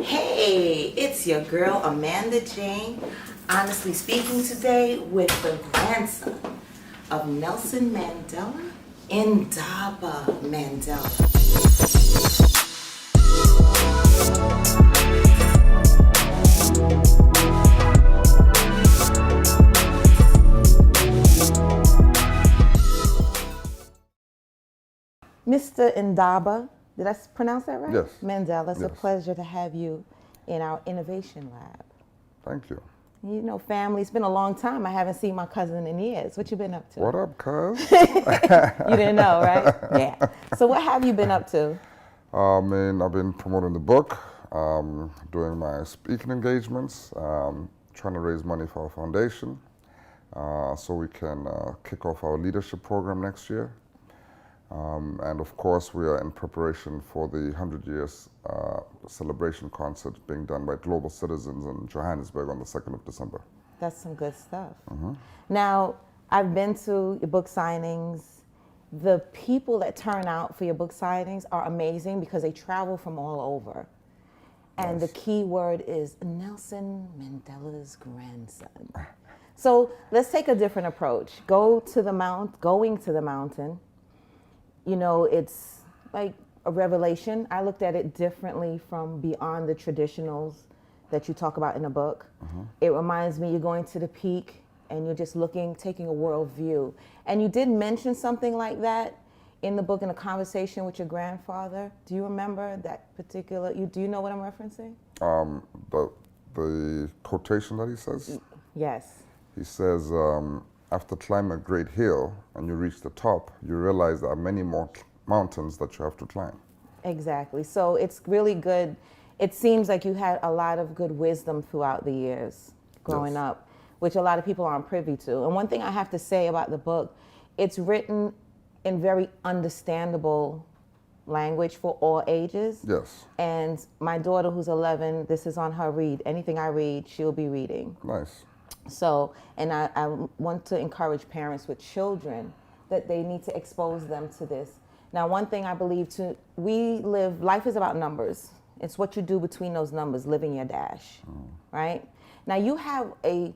Hey, it's your girl Amanda Jane, honestly speaking today with the grandson of Nelson Mandela, Ndaba Mandela. Mr. Ndaba, did I pronounce that right? Yes. Mandela, it's a Yes. pleasure to have you in our innovation lab. Thank you. You know, family, it's been a long time. I haven't seen my cousin in years. What you been up to? What up, cuz? You didn't know, right? Yeah. So what have you been up to? I've been promoting the book, doing my speaking engagements, trying to raise money for our foundation so we can kick off our leadership program next year. And of course, we are in preparation for the 100 years celebration concert being done by global citizens in Johannesburg on the 2nd of December. That's some good stuff. Now, I've been to your book signings. The people that turn out for your book signings are amazing because they travel from all over. And the key word is Nelson Mandela's grandson. So let's take a different approach. Going to the mountain, you know, it's like a revelation. I looked at it differently from beyond the traditionals that you talk about in the book. It reminds me you're going to the peak and you're just taking a world view. And you did mention something like that in the book in a conversation with your grandfather. Do you remember that particular, do you know what I'm referencing? The quotation that he says? Yes. He says, after climbing a great hill and you reach the top, you realize there are many more mountains that you have to climb. Exactly. So it's really good. It seems like you had a lot of good wisdom throughout the years growing up, which a lot of people aren't privy to. And one thing I have to say about the book, it's written in very understandable language for all ages. Yes. And my daughter, who's 11, this is on her read. Anything I read, she'll be reading. Nice. So, and I want to encourage parents with children that they need to expose them to this. Now, one thing I believe too, life is about numbers. It's what you do between those numbers, living your dash, right? Now, you have a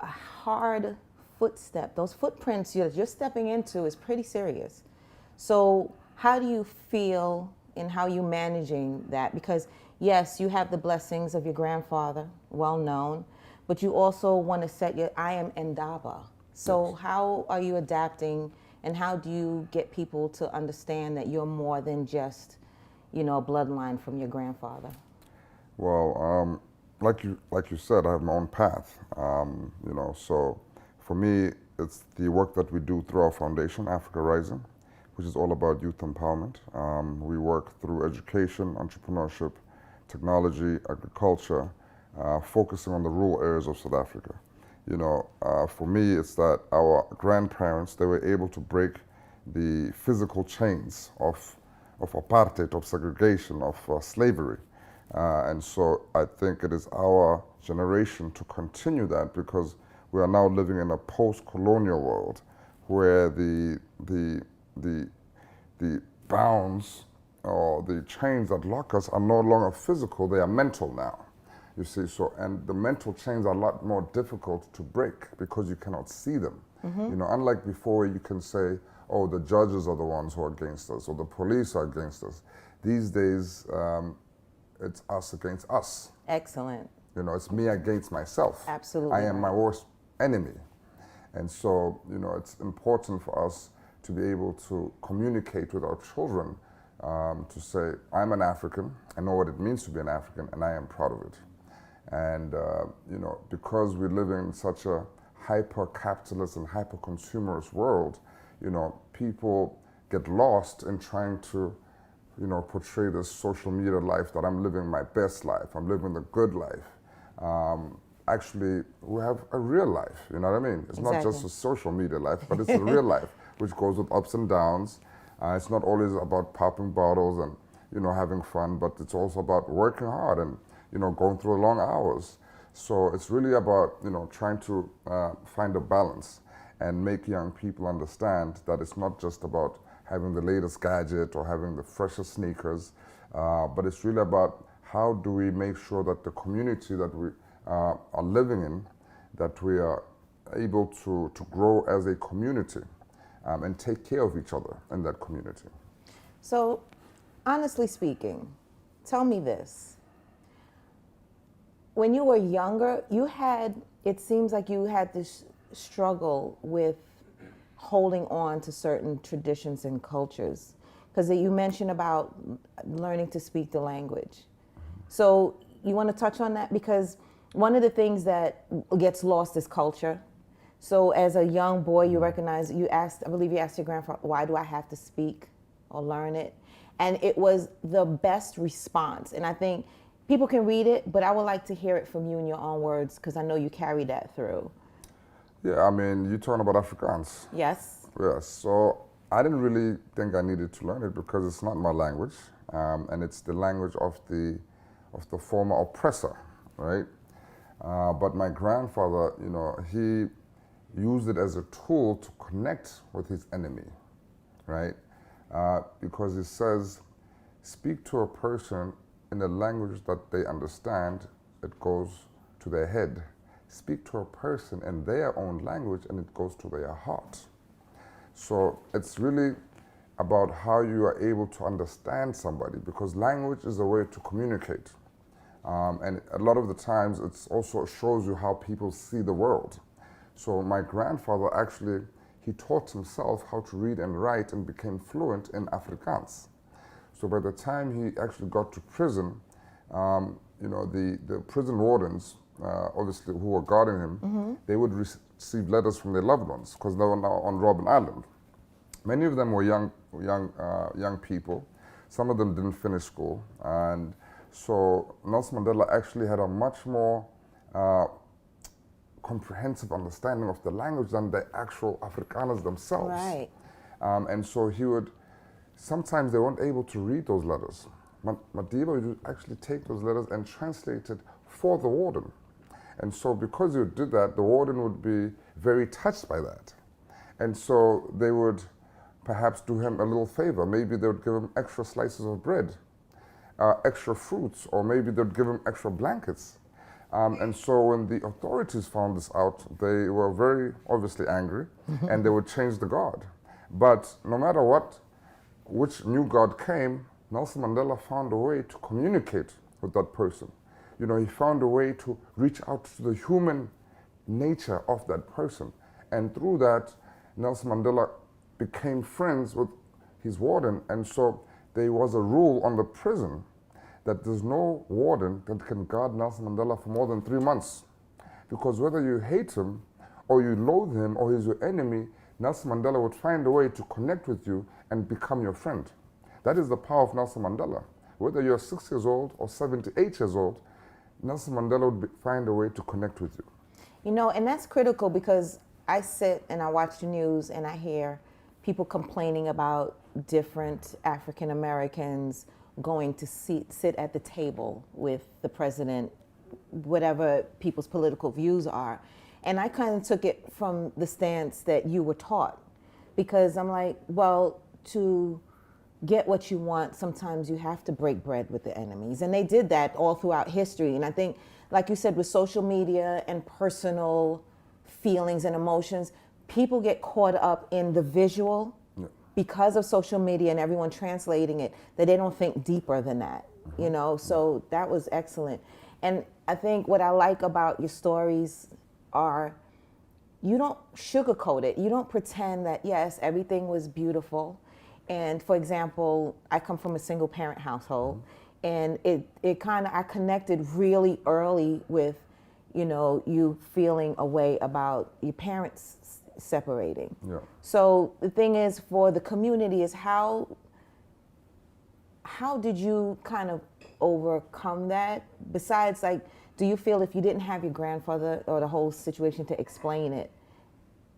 hard footstep. Those footprints you're stepping into is pretty serious. So how do you feel in how you managing that? Because yes, you have the blessings of your grandfather, well known, but you also want to set I am Ndaba. So how are you adapting and how do you get people to understand that you're more than just, you know, a bloodline from your grandfather? Well, like you said, I have my own path. You know, so for me, it's the work that we do through our foundation, Africa Rising, which is all about youth empowerment. We work through education, entrepreneurship, technology, agriculture, focusing on the rural areas of South Africa. You know, for me, it's that our grandparents, they were able to break the physical chains of apartheid, of segregation, of slavery. And so I think it is our generation to continue that because we are now living in a post-colonial world where the bounds or the chains that lock us are no longer physical, they are mental now. You see, so, and the mental chains are a lot more difficult to break because you cannot see them. You know, unlike before you can say, oh, the judges are the ones who are against us or the police are against us. These days, it's us against us. Excellent. You know, it's me against myself. Absolutely. I am my worst enemy. And so, you know, it's important for us to be able to communicate with our children to say, I'm an African, I know what it means to be an African, and I am proud of it. And, you know, because we live in such a hyper-capitalist and hyper-consumerist world, you know, people get lost in trying to, you know, portray this social media life that I'm living my best life, I'm living the good life. Actually, we have a real life, you know what I mean? It's not just a social media life, but it's a real life, which goes with ups and downs. It's not always about popping bottles and, you know, having fun, but it's also about working hard and, you know, going through long hours. So it's really about, you know, trying to find a balance and make young people understand that it's not just about having the latest gadget or having the freshest sneakers, but it's really about how do we make sure that the community that we are living in, that we are able to grow as a community and take care of each other in that community. So, honestly speaking, tell me this. When you were younger, it seems like you had this struggle with holding on to certain traditions and cultures. Because you mentioned about learning to speak the language. So you want to touch on that? Because one of the things that gets lost is culture. So as a young boy, you recognize, I believe you asked your grandfather, why do I have to speak or learn it? And it was the best response. And I think people can read it, but I would like to hear it from you in your own words, because I know you carried that through. Yeah, I mean, you're talking about Afrikaans. Yes. Yes, so I didn't really think I needed to learn it because it's not my language, and it's the language of the former oppressor, right? But my grandfather, he used it as a tool to connect with his enemy, right? Because he says, speak to a person in a language that they understand, it goes to their head. Speak to a person in their own language and it goes to their heart. So it's really about how you are able to understand somebody, because language is a way to communicate. And a lot of the times it also shows you how people see the world. So my grandfather actually, he taught himself how to read and write and became fluent in Afrikaans. So by the time he actually got to prison, the prison wardens, obviously who were guarding him, they would receive letters from their loved ones because they were now on Robben Island. Many of them were young people. Some of them didn't finish school. And so Nelson Mandela actually had a much more comprehensive understanding of the language than the actual Afrikaners themselves. Right. And so sometimes they weren't able to read those letters. Madiba would actually take those letters and translate it for the warden. And so because you did that, the warden would be very touched by that. And so they would perhaps do him a little favor. Maybe they would give him extra slices of bread, extra fruits, or maybe they'd give him extra blankets. And so when the authorities found this out, they were very obviously angry and they would change the guard. But no matter which new guard came, Nelson Mandela found a way to communicate with that person. He found a way to reach out to the human nature of that person. And through that, Nelson Mandela became friends with his warden. And so there was a rule on the prison that there's no warden that can guard Nelson Mandela for more than 3 months. Because whether you hate him, or you loathe him, or he's your enemy, Nelson Mandela would find a way to connect with you and become your friend. That is the power of Nelson Mandela. Whether you're 6 years old or 78 years old, Nelson Mandela would find a way to connect with you. And that's critical, because I sit and I watch the news and I hear people complaining about different African Americans going to sit at the table with the president, whatever people's political views are. And I kind of took it from the stance that you were taught, because I'm like, well, to get what you want, sometimes you have to break bread with the enemies. And they did that all throughout history. And I think, like you said, with social media and personal feelings and emotions, people get caught up in the visual because of social media and everyone translating it, that they don't think deeper than that, So that was excellent. And I think what I like about your stories are, you don't sugarcoat it. You don't pretend that, yes, everything was beautiful. And for example, I come from a single parent household, and I connected really early with, you feeling a way about your parents separating. Yeah. So the thing is, for the community, is how did you kind of overcome that? Besides, do you feel if you didn't have your grandfather or the whole situation to explain it,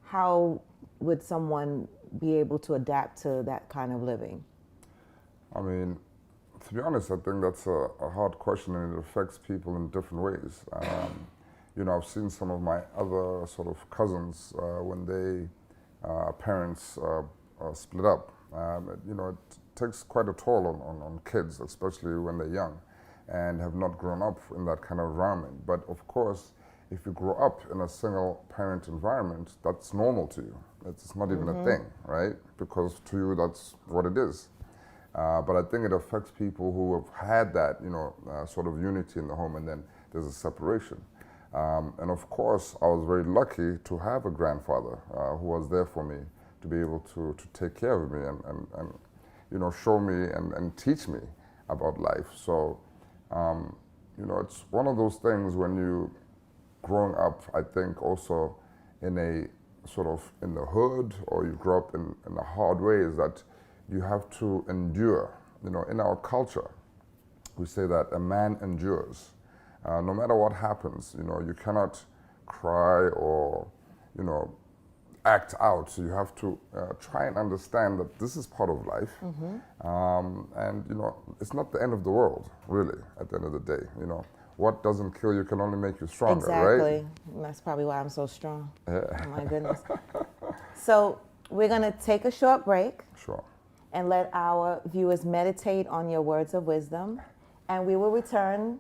how would someone be able to adapt to that kind of living? I mean, to be honest, I think that's a hard question, and it affects people in different ways. I've seen some of my other sort of cousins when their parents split up. It takes quite a toll on kids, especially when they're young. and have not grown up in that kind of environment. But of course, if you grow up in a single parent environment, that's normal to you. It's not even a thing, right? Because to you, that's what it is. But I think it affects people who have had that, sort of unity in the home, and then there's a separation. And of course, I was very lucky to have a grandfather who was there for me to be able to take care of me and show me and teach me about life. So, it's one of those things when you growing up, I think also in a sort of in the hood, or you grow up in a hard way, is that you have to endure. In our culture, we say that a man endures. No matter what happens, you cannot cry or, act out. So you have to try and understand that this is part of life. And, it's not the end of the world, really, at the end of the day. What doesn't kill you can only make you stronger, right? Exactly. That's probably why I'm so strong. Yeah. Oh, my goodness. So we're going to take a short break. Sure. And let our viewers meditate on your words of wisdom. And we will return,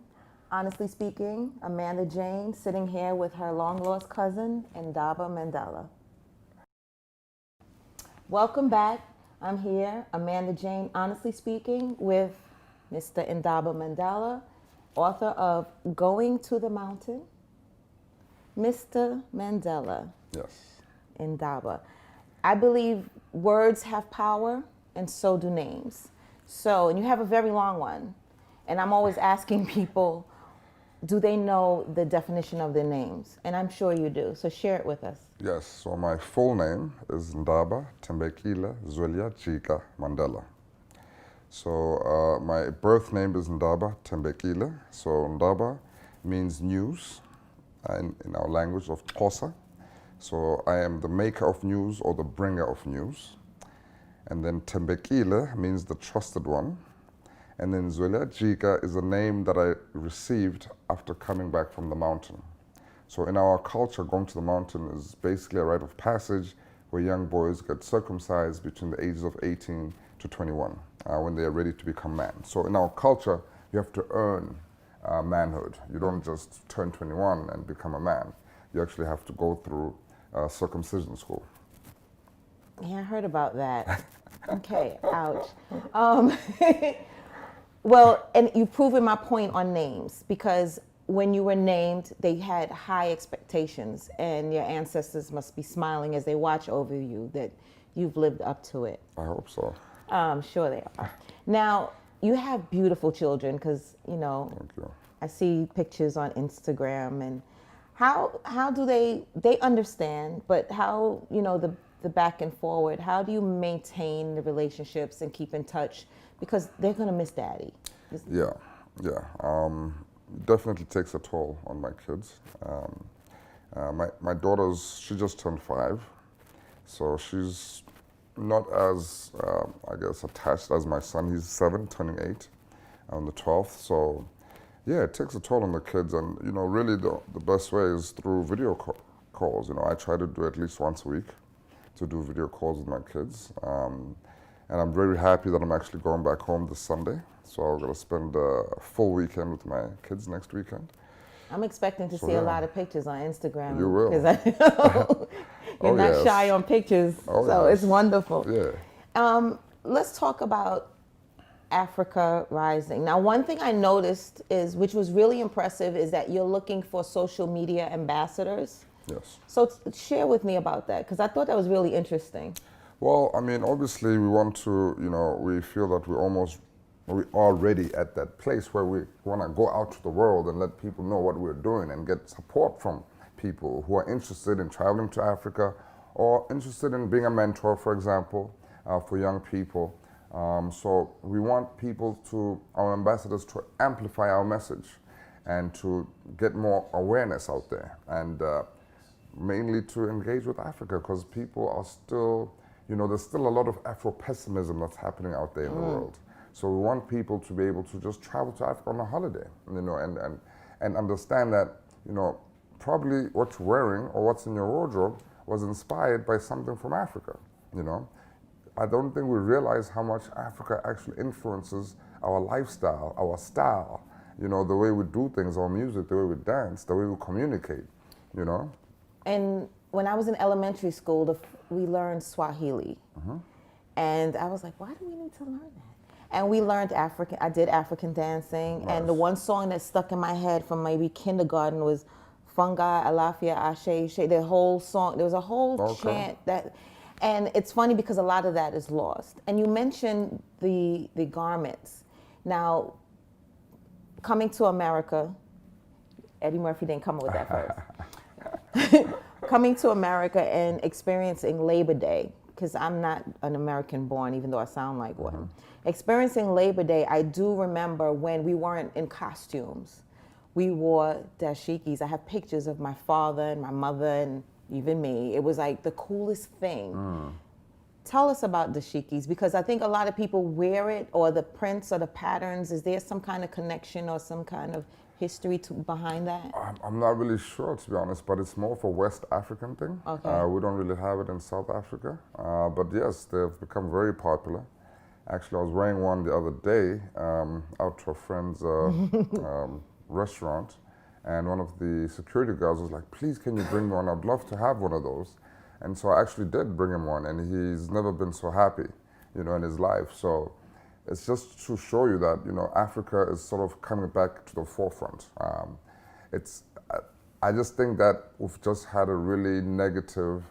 honestly speaking, Amanda Jane sitting here with her long-lost cousin, Ndaba Mandela. Welcome back. I'm here, Amanda Jane, honestly speaking, with Mr. Ndaba Mandela, author of Going to the Mountain. Mr. Mandela. Yes. Ndaba. I believe words have power, and so do names. So, and you have a very long one. And I'm always asking people, do they know the definition of their names? And I'm sure you do. So share it with us. Yes. So my full name is Ndaba Mandela. So my birth name is Ndaba Tembekile. So Ndaba means news in our language of Xhosa. So I am the maker of news, or the bringer of news. And then Tembekile means the trusted one. And then Zwelya Jika is a name that I received after coming back from the mountain. So in our culture, going to the mountain is basically a rite of passage where young boys get circumcised between the ages of 18 to 21 when they are ready to become man. So in our culture, you have to earn manhood. You don't just turn 21 and become a man. You actually have to go through circumcision school. Yeah, I heard about that. Okay, ouch. Well, and you've proven my point on names, because when you were named, they had high expectations, and your ancestors must be smiling as they watch over you that you've lived up to it. I hope so. I'm sure they are. Now, you have beautiful children, because, Thank you. I see pictures on Instagram, and how do they understand, but how, the back and forward, how do you maintain the relationships and keep in touch? Because they're going to miss daddy. Yeah. Definitely takes a toll on my kids. My daughter's, she just turned 5, so she's not as, attached as my son. He's 7, turning 8 on the 12th. So, yeah, it takes a toll on the kids. And, really the best way is through video calls. I try to do at least once a week to do video calls with my kids. And I'm very happy that I'm actually going back home this Sunday. So I'm going to spend a full weekend with my kids next weekend. I'm expecting to see a lot of pictures on Instagram. You will. Because I know you're not shy on pictures. So it's wonderful. Yeah. Let's talk about Africa Rising. Now, one thing I noticed is, which was really impressive, is that you're looking for social media ambassadors. Yes. So share with me about that, because I thought that was really interesting. Well, I mean, obviously we want to, we feel that we are ready at that place where we want to go out to the world and let people know what we're doing and get support from people who are interested in traveling to Africa or interested in being a mentor, for example, for young people. So we want our ambassadors to amplify our message and to get more awareness out there, and mainly to engage with Africa, because people are still, there's still a lot of Afro-pessimism that's happening out there in the world. So we want people to be able to just travel to Africa on a holiday, and understand that, probably what you're wearing or what's in your wardrobe was inspired by something from Africa, I don't think we realize how much Africa actually influences our lifestyle, our style, you know, the way we do things, our music, the way we dance, the way we communicate, you know. And when I was in elementary school, we learned Swahili. And I was like, why do we need to learn that? And we learned African, I did African dancing. Nice. And the one song that stuck in my head from maybe kindergarten was Fungi, Alafia, Ashe, She. The whole song, there was a whole chant that, and it's funny because a lot of that is lost. And you mentioned the garments. Now, coming to America, Eddie Murphy didn't come up with that first. Coming to America and experiencing Labor Day, because I'm not an American born, even though I sound like one. Experiencing Labor Day, I do remember when we weren't in costumes. We wore dashikis. I have pictures of my father and my mother and even me. It was like the coolest thing. Tell us about dashikis, because I think a lot of people wear it, or the prints or the patterns. Is there some kind of connection or some kind of history behind that? I'm not really sure, to be honest, but it's more of a West African thing. Okay. We don't really have it in South Africa. But yes, they've become very popular. Actually, I was wearing one the other day out to a friend's restaurant, and one of the security guards was like, please, can you bring me one? I'd love to have one of those. And so I actually did bring him one, and he's never been so happy, you know, in his life. So it's just to show you that, you know, Africa is sort of coming back to the forefront. I just think that we've just had a really negative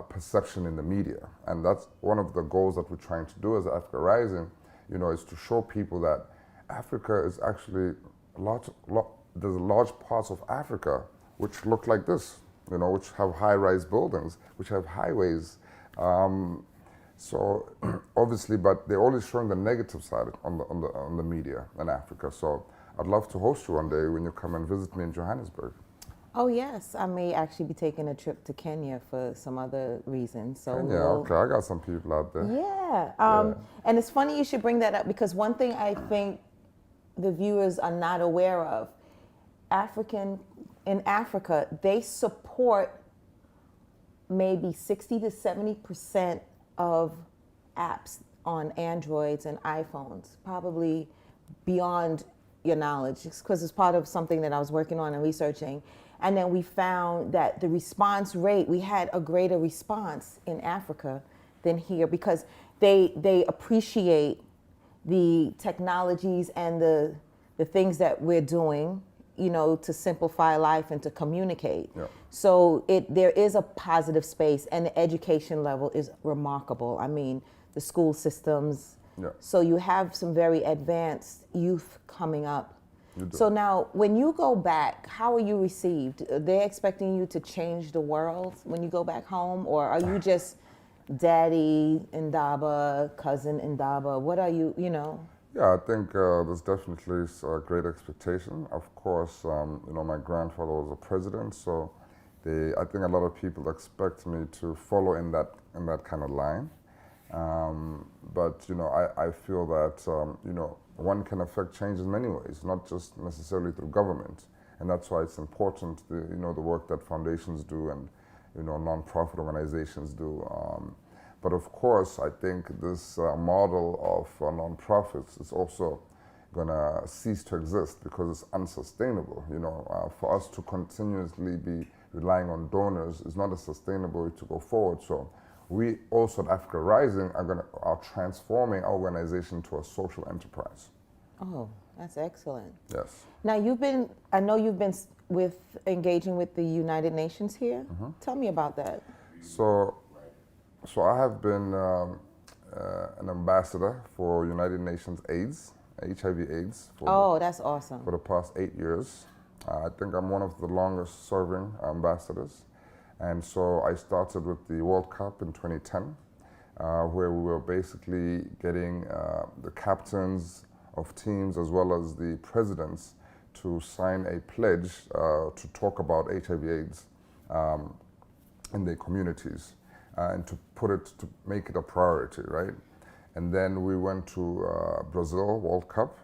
perception in the media. And that's one of the goals that we're trying to do as Africa Rising, you know, is to show people that Africa is actually there's large parts of Africa which look like this, you know, which have high-rise buildings, which have highways. So obviously, but they're always showing the negative side on the media in Africa. So I'd love to host you one day when you come and visit me in Johannesburg. Oh yes, I may actually be taking a trip to Kenya for some other reasons. So Kenya, okay, I got some people out there. Yeah, and it's funny you should bring that up, because one thing I think the viewers are not aware of, in Africa, they support maybe 60 to 70% of apps on Androids and iPhones, probably beyond your knowledge, because it's part of something that I was working on and researching. And then we found that the response rate, we had a greater response in Africa than here, because they appreciate the technologies and the things that we're doing, you know, to simplify life and to communicate. Yeah. So there is a positive space, and the education level is remarkable. I mean, the school systems. Yeah. So you have some very advanced youth coming up. So now, when you go back, how are you received? Are they expecting you to change the world when you go back home? Or are you just daddy Ndaba, cousin Ndaba? What are you, you know? Yeah, I think there's definitely a great expectation. Of course, you know, my grandfather was a president, so I think a lot of people expect me to follow in that kind of line. But you know, I feel that you know, one can affect change in many ways, not just necessarily through government, and that's why it's important, you know, the work that foundations do and, you know, non-profit organizations do. But of course, I think this model of non-profits is also going to cease to exist because it's unsustainable. You know, for us to continuously be relying on donors is not a sustainable way to go forward. So we also at Africa Rising are transforming our organization to a social enterprise. Oh, that's excellent. Yes. Now I know you've been engaging with the United Nations here. Tell me about that. So I have been an ambassador for United Nations AIDS, HIV/AIDS. That's awesome. For the past 8 years. I think I'm one of the longest serving ambassadors. And so I started with the World Cup in 2010, where we were basically getting the captains of teams as well as the presidents to sign a pledge to talk about HIV/AIDS in their communities and to make it a priority, right? And then we went to Brazil World Cup,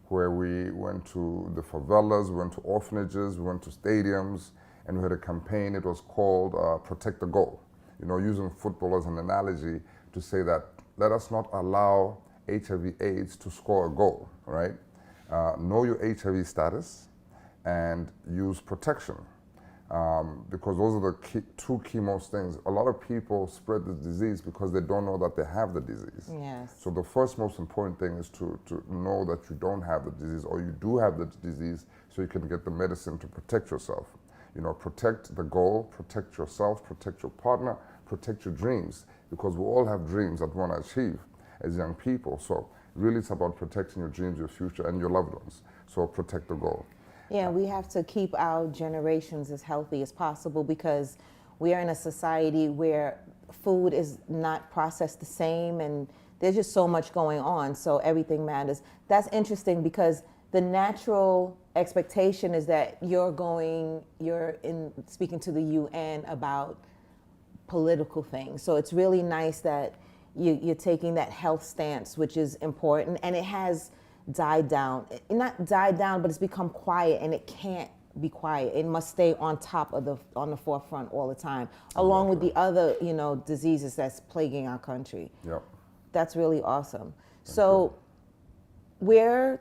where we went to the favelas, we went to orphanages, we went to stadiums, and we had a campaign. It was called Protect the Goal, you know, using football as an analogy to say that let us not allow HIV/AIDS to score a goal, right? know your HIV status, and use protection. Because those are the two key most things. A lot of people spread the disease because they don't know that they have the disease. Yes. So the first most important thing is to know that you don't have the disease, or you do have the disease, so you can get the medicine to protect yourself. You know, protect the goal, protect yourself, protect your partner, protect your dreams, because we all have dreams that we want to achieve as young people. So really it's about protecting your dreams, your future, and your loved ones. So protect the goal. Yeah, we have to keep our generations as healthy as possible, because we are in a society where food is not processed the same, and there's just so much going on, so everything matters. That's interesting, because the natural expectation is that you're speaking to the UN about political things. So it's really nice that you're taking that health stance, which is important, and it has died down. Not died down, but it's become quiet, and it can't be quiet. It must stay on the forefront all the time, along with the other, diseases that's plaguing our country. Yep. That's really awesome. So where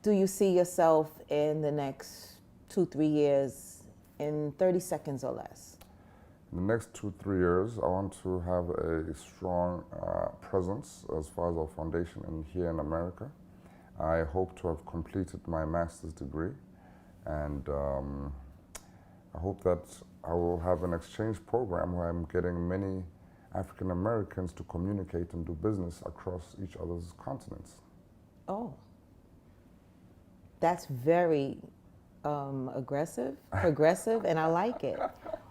do you see yourself in the next 2-3 years, in 30 seconds or less? In the next 2-3 years, I want to have a strong presence as far as our foundation here in America. I hope to have completed my master's degree, and I hope that I will have an exchange program where I'm getting many African Americans to communicate and do business across each other's continents. Oh, that's very aggressive, progressive, and I like it.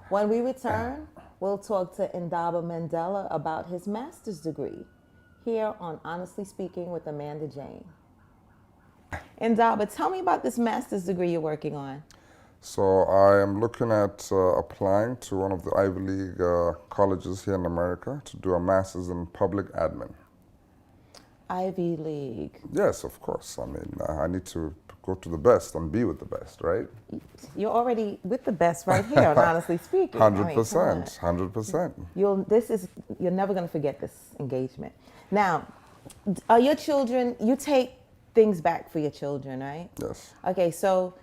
When we return, we'll talk to Ndaba Mandela about his master's degree here on Honestly Speaking with Amanda Jane. Ndaba, tell me about this master's degree you're working on. So I am looking at applying to one of the Ivy League colleges here in America to do a master's in public admin. Ivy League. Yes, of course. I mean, I need to go to the best and be with the best, right? You're already with the best right here on Honestly Speaking. 100%, 100%. You're never going to forget this engagement. Now, are your children, you take things back for your children, right? Yes. Okay, so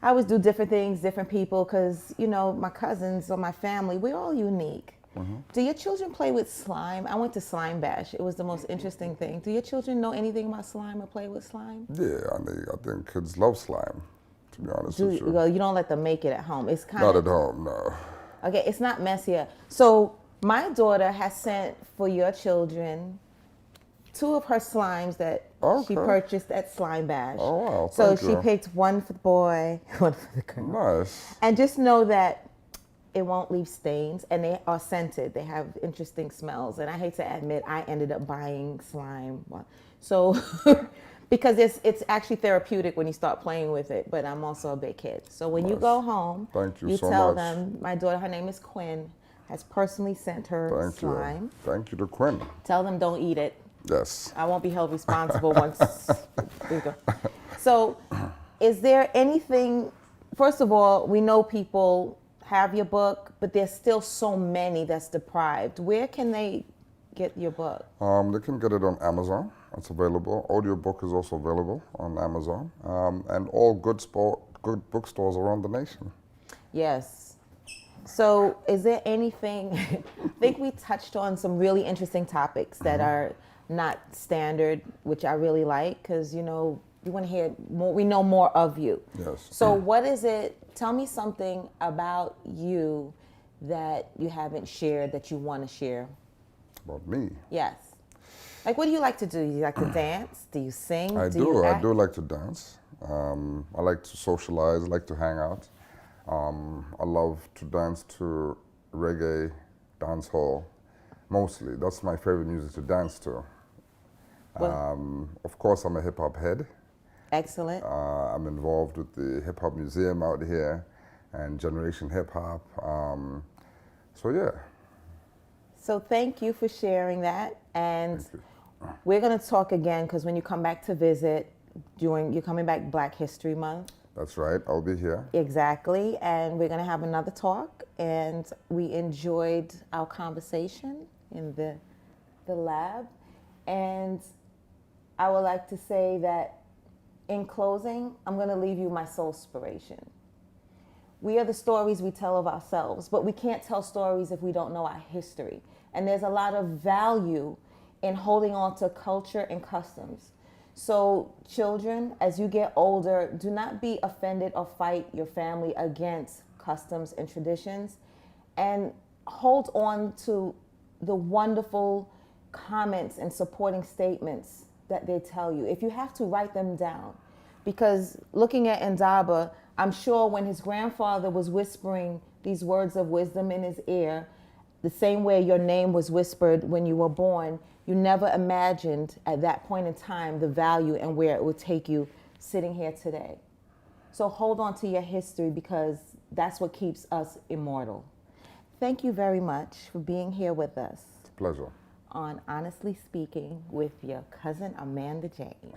I always do different things, different people, because, my cousins or my family, we're all unique. Mm-hmm. Do your children play with slime? I went to Slime Bash. It was the most interesting thing. Do your children know anything about slime or play with slime? Yeah, I think kids love slime, to be honest with you. Well, you don't let them make it at home. It's kind Not of... at home, no. Okay, it's not messier. So my daughter has sent for your children 2 of her slimes that she purchased at Slime Bash. Oh, wow, so thank she you. picked one for the boy, one for the girl. Nice. And just know that it won't leave stains, and they are scented. They have interesting smells. And I hate to admit, I ended up buying slime. So, because it's actually therapeutic when you start playing with it, but I'm also a big kid. So when you go home, you so tell them, my daughter, her name is Quinn, has personally sent her slime. Thank you to Quinn. Tell them don't eat it. Yes. I won't be held responsible once. There you go. So, is there anything, first of all, we know people have your book, but there's still so many that's deprived. Where can they get your book? They can get it on Amazon. It's available. Audiobook is also available on Amazon. And all good bookstores around the nation. Yes. So is there anything, I think we touched on some really interesting topics that are not standard, which I really like, because, we want to hear more, we know more of you. Yes. So what is it, tell me something about you that you haven't shared that you want to share. About me? Yes. Like, what do you like to do? You like to dance? Do you sing? I do like to dance. I like to socialize, I like to hang out. I love to dance to reggae, dancehall, mostly. That's my favorite music to dance to. Of course, I'm a hip hop head. Excellent. I'm involved with the Hip Hop Museum out here and Generation Hip Hop. So yeah. So thank you for sharing that. And we're going to talk again, because when you come back to visit, you're coming back Black History Month. That's right. I'll be here. Exactly. And we're going to have another talk. And we enjoyed our conversation in the lab. And I would like to say that in closing, I'm going to leave you my soul inspiration. We are the stories we tell of ourselves, but we can't tell stories if we don't know our history. And there's a lot of value in holding on to culture and customs. So children, as you get older, do not be offended or fight your family against customs and traditions, and hold on to the wonderful comments and supporting statements that they tell you. If you have to, write them down. Because looking at Ndaba, I'm sure when his grandfather was whispering these words of wisdom in his ear, the same way your name was whispered when you were born, you never imagined at that point in time the value and where it would take you sitting here today. So hold on to your history, because that's what keeps us immortal. Thank you very much for being here with us. It's a pleasure. On Honestly Speaking with your cousin Amanda Jane.